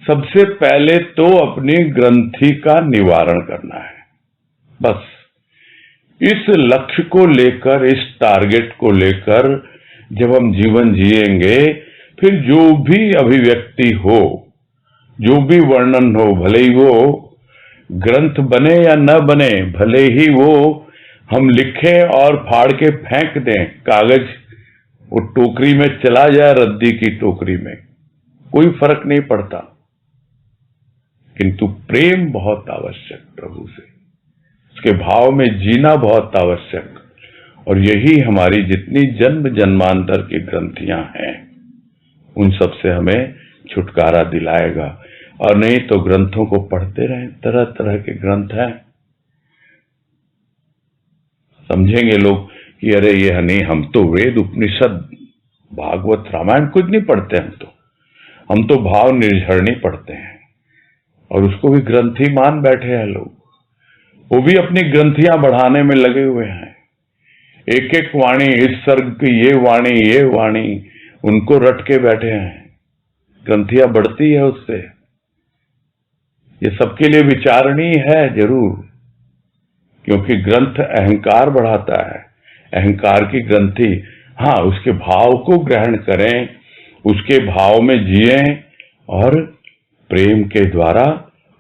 सबसे पहले तो अपनी ग्रंथि का निवारण करना है। बस इस लक्ष्य को लेकर, इस टारगेट को लेकर जब हम जीवन जिएंगे, फिर जो भी अभिव्यक्ति हो, जो भी वर्णन हो, भले ही वो ग्रंथ बने या न बने, भले ही वो हम लिखें और फाड़ के फेंक दें, कागज वो टोकरी में चला जाए, रद्दी की टोकरी में, कोई फर्क नहीं पड़ता। किंतु प्रेम बहुत आवश्यक प्रभु से, उसके भाव में जीना बहुत आवश्यक। और यही हमारी जितनी जन्म जन्मांतर की ग्रंथियां हैं, उन सब से हमें छुटकारा दिलाएगा। और नहीं तो ग्रंथों को पढ़ते रहें, तरह तरह के ग्रंथ हैं। समझेंगे लोग कि अरे ये नहीं, हम तो वेद, उपनिषद, भागवत, रामायण कुछ नहीं पढ़ते, हम तो भाव निर्झरणी पढ़ते हैं। और उसको भी ग्रंथी मान बैठे हैं लोग। वो भी अपनी ग्रंथियां बढ़ाने में लगे हुए हैं। एक एक वाणी, इस सर्ग की ये वाणी, उनको रट के बैठे हैं। ग्रंथियां बढ़ती है उससे। ये सबके लिए विचारणीय है जरूर, क्योंकि ग्रंथ अहंकार बढ़ाता है। अहंकार की ग्रंथि, हाँ, उसके भाव को ग्रहण करें, उसके भाव में जिएं और प्रेम के द्वारा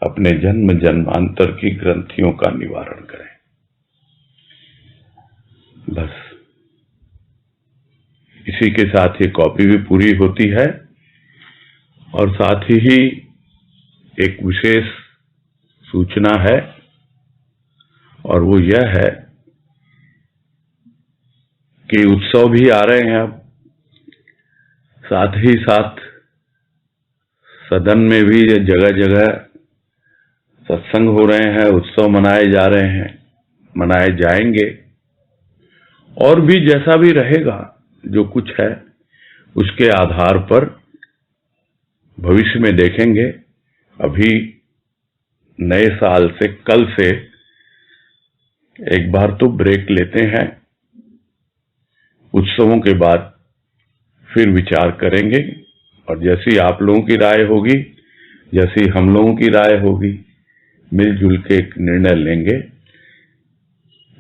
अपने जन्म जन्मांतर की ग्रंथियों का निवारण करें। बस इसी के साथ ये कॉपी भी पूरी होती है। और साथ ही एक विशेष सूचना है, और वो यह है कि उत्सव भी आ रहे हैं। अब साथ ही साथ सदन में भी जगह जगह सत्संग हो रहे हैं, उत्सव मनाए जा रहे हैं, मनाए जाएंगे। और भी जैसा भी रहेगा, जो कुछ है उसके आधार पर भविष्य में देखेंगे। अभी नए साल से, कल से एक बार तो ब्रेक लेते हैं, उत्सवों के बाद फिर विचार करेंगे। और जैसी आप लोगों की राय होगी, जैसी हम लोगों की राय होगी, मिलजुल के एक निर्णय लेंगे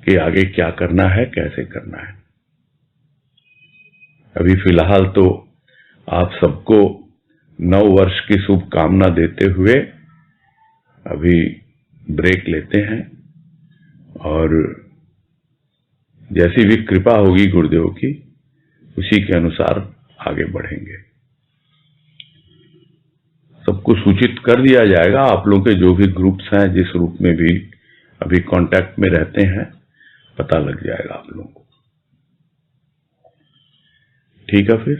कि आगे क्या करना है, कैसे करना है। अभी फिलहाल तो आप सबको नव वर्ष की शुभकामना देते हुए अभी ब्रेक लेते हैं, और जैसी भी कृपा होगी गुरुदेव की, उसी के अनुसार आगे बढ़ेंगे। सबको सूचित कर दिया जाएगा। आप लोगों के जो भी ग्रुप्स हैं, जिस रूप में भी अभी कांटेक्ट में रहते हैं, पता लग जाएगा आप लोगों को। ठीक है फिर।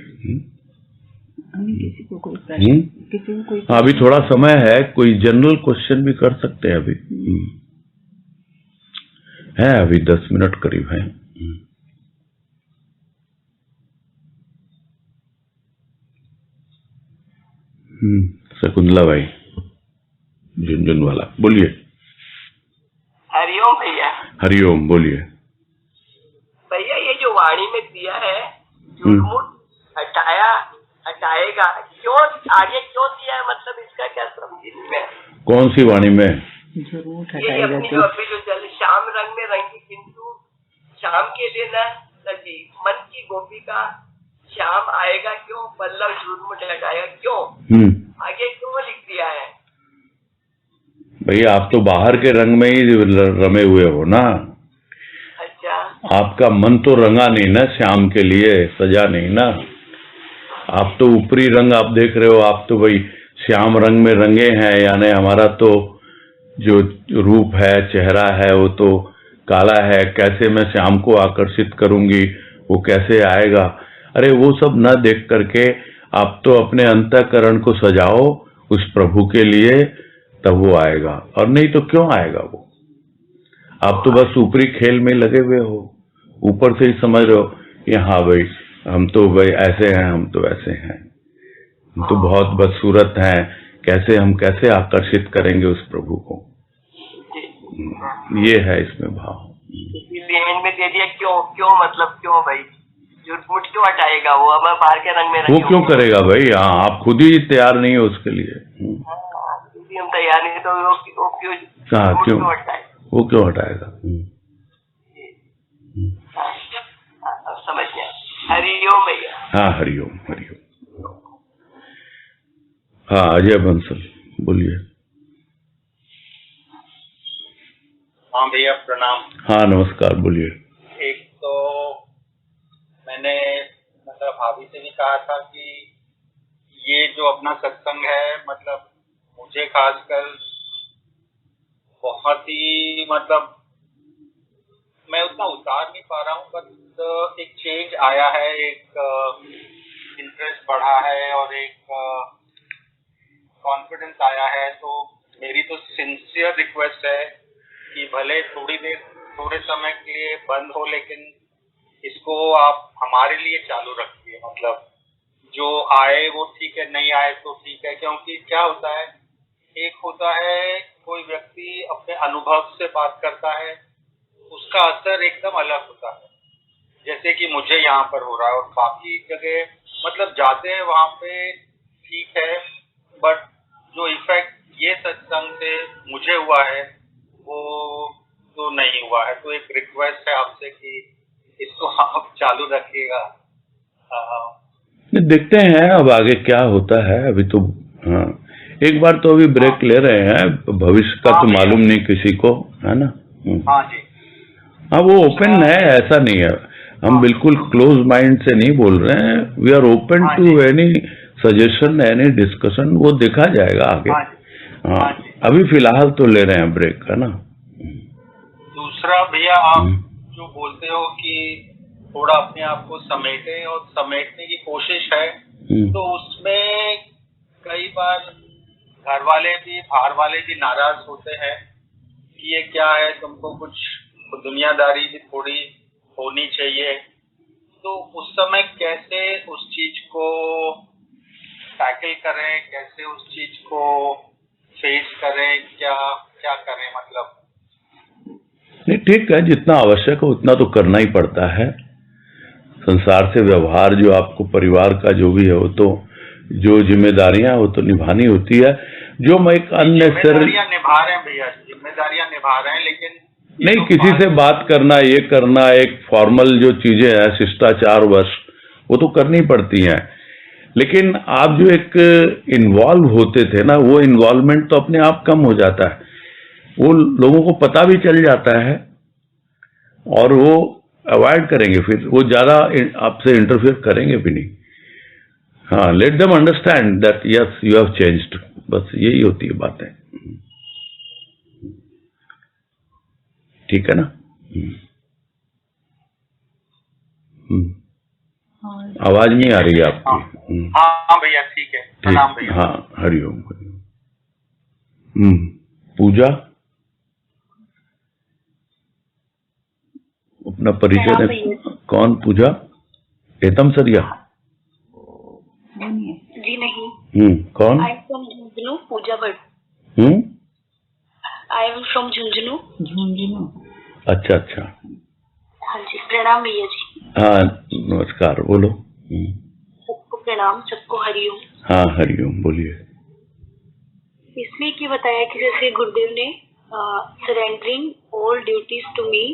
किसी को कोई प्रश्न, किसी को कोई, अभी थोड़ा समय है, कोई जनरल क्वेश्चन भी कर सकते हैं। अभी है, अभी 10 मिनट करीब है। शकुंतला भाई झुंझुन वाला, बोलिए। हरिओम भैया। हरिओम, बोलिए। भैया ये जो वाणी में दिया है, झूठ हटाएगा, क्यों आगे क्यों दिया है, मतलब इसका क्या समझी में? कौन सी वाणी में? झूठ ये हटाएगा अपनी तो जो चल श्याम रंग में रंगी, किंतु शाम के लिए न लगी, मन की गोपी का श्याम आएगा क्यों, पल्लव झूठ हटाएगा क्यों, आगे क्यों लिख दिया है? भैया आप तो बाहर के रंग में ही रमे हुए हो ना। अच्छा, आपका मन तो रंगा नहीं ना, श्याम के लिए सजा नहीं ना। आप तो ऊपरी रंग आप देख रहे हो, आप तो भाई श्याम रंग में रंगे हैं। यानी हमारा तो जो रूप है, चेहरा है, वो तो काला है। कैसे मैं श्याम को आकर्षित करूंगी, वो कैसे आएगा? अरे वो सब न देख करके आप तो अपने अंतःकरण को सजाओ, उस प्रभु के लिए, तब वो आएगा, और नहीं तो क्यों आएगा वो। आप तो बस ऊपरी खेल में लगे हुए हो, ऊपर से ही समझ रहे हो कि हाँ भाई हम तो भाई ऐसे हैं, हम तो वैसे हैं, हम तो बहुत बदसूरत हैं, हम कैसे आकर्षित करेंगे उस प्रभु को। ये है इसमें भाव। इसीलिए एंड में दे दिया, क्यों मतलब क्यों भाई, झूठ मूठ क्यों हटाएगा वो, हमें बाहर के रंग में वो क्यों करेगा भाई। हाँ, आप खुद ही तैयार नहीं हो उसके लिए। हम तैयार नहीं तो वो क्यों, हाँ क्यों हटाए, वो क्यों हटाएगा। अब समझ गया। हरिओम भैया। हाँ हरिओम हरिओम। हाँ अजय बंसल बोलिए। हाँ भैया प्रणाम। हाँ नमस्कार, बोलिए। एक तो मैंने मतलब भाभी से भी कहा था कि ये जो अपना सत्संग है, मतलब मुझे खासकर बहुत ही मतलब मैं उतना उतार नहीं पा रहा हूँ, बट एक चेंज आया है, एक इंटरेस्ट बढ़ा है और एक कॉन्फिडेंस आया है। तो मेरी तो सिंसियर रिक्वेस्ट है कि भले थोड़े समय के लिए बंद हो, लेकिन इसको आप हमारे लिए चालू रखिए। मतलब जो आए वो ठीक है, नहीं आए तो ठीक है, क्योंकि क्या होता है, एक होता है कोई व्यक्ति अपने अनुभव से बात करता है, उसका असर एकदम अलग होता है, जैसे कि मुझे यहाँ पर हो रहा है, और बाकी जगह मतलब जाते हैं वहाँ पे ठीक है, बट जो इफेक्ट ये सत्संग से मुझे हुआ है वो तो नहीं हुआ है। तो एक रिक्वेस्ट है आपसे कि इसको आप चालू रखिएगा। देखते हैं अब आगे क्या होता है। अभी तो हाँ, एक बार तो अभी ब्रेक ले रहे हैं, भविष्य का तो मालूम नहीं किसी को, है ना। हाँ जी। हाँ वो ओपन है, ऐसा नहीं है, हम बिल्कुल क्लोज माइंड से नहीं बोल रहे हैं। We are open to any suggestion, any discussion, वो देखा जाएगा आगे। हाँ अभी फिलहाल तो ले रहे हैं ब्रेक, है ना। दूसरा भैया, आप जो बोलते हो कि थोड़ा अपने आप को समेटे और समेटने की कोशिश है, तो उसमें कई बार घर वाले भी, बाहर वाले भी नाराज होते हैं कि ये क्या है, तुमको कुछ दुनियादारी भी थोड़ी होनी चाहिए। तो उस समय कैसे उस चीज को टैकल करें, कैसे उस चीज को फेस करें, क्या करें मतलब। नहीं ठीक है, जितना आवश्यक है उतना तो करना ही पड़ता है। संसार से व्यवहार जो आपको परिवार का जो भी है, वो तो जो जिम्मेदारियां वो तो निभानी होती है। जो मैं एक अननेसेसरी निभा रहे हैं भैया, जिम्मेदारियां निभा रहे हैं, लेकिन नहीं किसी से बात करना, ये करना, एक फॉर्मल जो चीजें हैं, शिष्टाचार वर्ष, वो तो करनी पड़ती हैं। लेकिन आप जो एक इन्वॉल्व होते थे ना, वो इन्वॉल्वमेंट तो अपने आप कम हो जाता है, वो लोगों को पता भी चल जाता है और वो अवॉइड करेंगे, फिर वो ज्यादा आपसे इंटरफेयर करेंगे भी नहीं। हाँ, let them understand that yes you have changed, बस यही होती है बातें। ठीक है ना। आवाज नहीं आ रही है आपकी। हाँ भैया ठीक है, प्रणाम भैया। हाँ हरिओम हरिओम। पूजा, अपना परिचय दे। कौन पूजा? एतम सरिया जी नहीं। कौन? I am from Jhunjhunu, Pooja Bhatt. I am from Jhunjhunu. Jhunjhunu, अच्छा अच्छा। हाँ जी, प्रणाम भैया जी। हाँ नमस्कार, बोलो। सबको प्रणाम, सबको हरिओम। हाँ हरिओम, बोलिए। इसमें क्या बताया कि जैसे गुरुदेव ने surrendering all duties to me,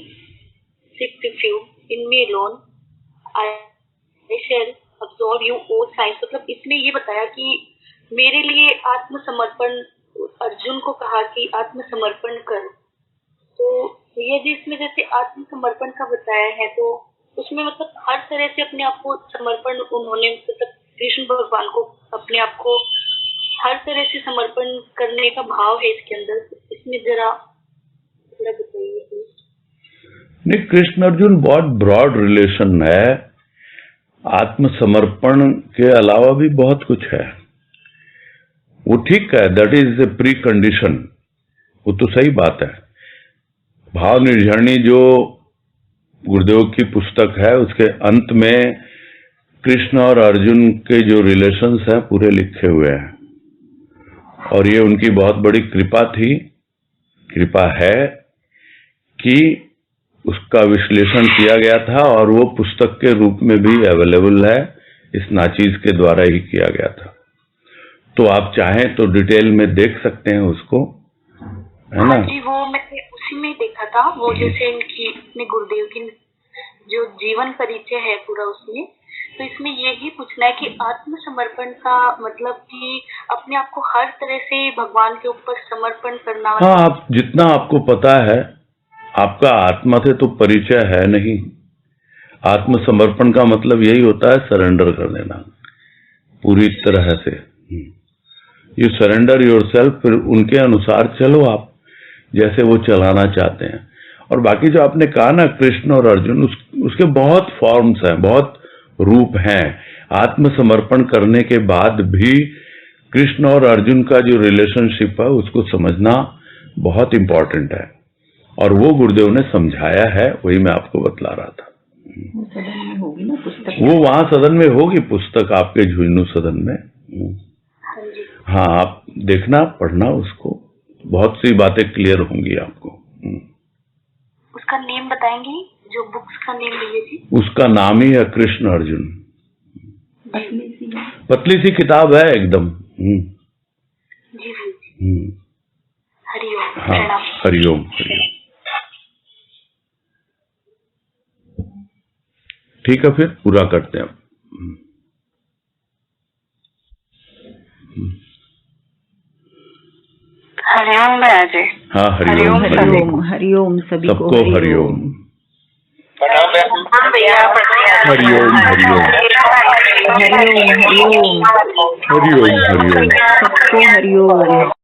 sit with you in me alone, I shall absorb you all science. मतलब इसमें ये बताया कि मेरे लिए आत्मसमर्पण, अर्जुन को कहा कि आत्मसमर्पण कर। तो यदि इसमें जैसे आत्मसमर्पण का बताया है, तो उसमें मतलब हर तरह से अपने आप को समर्पण उन्होंने, मतलब कृष्ण भगवान को अपने आप को हर तरह से समर्पण करने का भाव है इसके अंदर। इसमें जरा बताइए। नहीं, कृष्ण अर्जुन बहुत ब्रॉड रिलेशन है, आत्मसमर्पण के अलावा भी बहुत कुछ है। वो ठीक है, that is a pre condition, वो तो सही बात है। भाव निर्झरणी जो गुरुदेव की पुस्तक है, उसके अंत में कृष्ण और अर्जुन के जो रिलेशंस हैं पूरे लिखे हुए हैं, और ये उनकी बहुत बड़ी कृपा थी, कृपा है कि उसका विश्लेषण किया गया था, और वो पुस्तक के रूप में भी अवेलेबल है, इस नाचीज के द्वारा ही किया गया था। तो आप चाहें तो डिटेल में देख सकते हैं उसको, है ना? हाँ जी, वो मैंने उसी में देखा था, वो जैसे इनकी अपने गुरुदेव की जो जीवन परिचय है पूरा उसमें। तो इसमें यही पूछना है कि आत्मसमर्पण का मतलब कि अपने आप को हर तरह से भगवान के ऊपर समर्पण करना। हाँ, आप जितना आपको पता है, आपका आत्मा से तो परिचय है नहीं। आत्मसमर्पण का मतलब यही होता है सरेंडर कर देना पूरी तरह से। यू सरेंडर योरसेल्फ, फिर उनके अनुसार चलो आप, जैसे वो चलाना चाहते हैं। और बाकी जो आपने कहा ना कृष्ण और अर्जुन, उसके बहुत फॉर्म्स हैं, बहुत रूप हैं। आत्मसमर्पण करने के बाद भी कृष्ण और अर्जुन का जो रिलेशनशिप है उसको समझना बहुत इंपॉर्टेंट है, और वो गुरुदेव ने समझाया है, वही मैं आपको बतला रहा था। सदन में होगी ना पुस्तक? वो वहां सदन में होगी पुस्तक, आपके झुंझुनू सदन में। हाँ, आप देखना, पढ़ना उसको, बहुत सी बातें क्लियर होंगी आपको। उसका नेम बताएंगे, जो बुक्स का नेम लिए थी? उसका नाम ही है कृष्ण अर्जुन। पतली पतली सी किताब है एकदम। जी जी। हरिओम। हाँ, हरिओम हरिओम। ठीक है, फिर पूरा करते हैं। हरिओम भैया। हाँ, हरिओम हरिओम हरिओम सभी को सबको हरिओम। प्रणाम भैया। हरिओम हरिओम हरिओम हरिओम हरिओम हरिओम सबको हरिओम।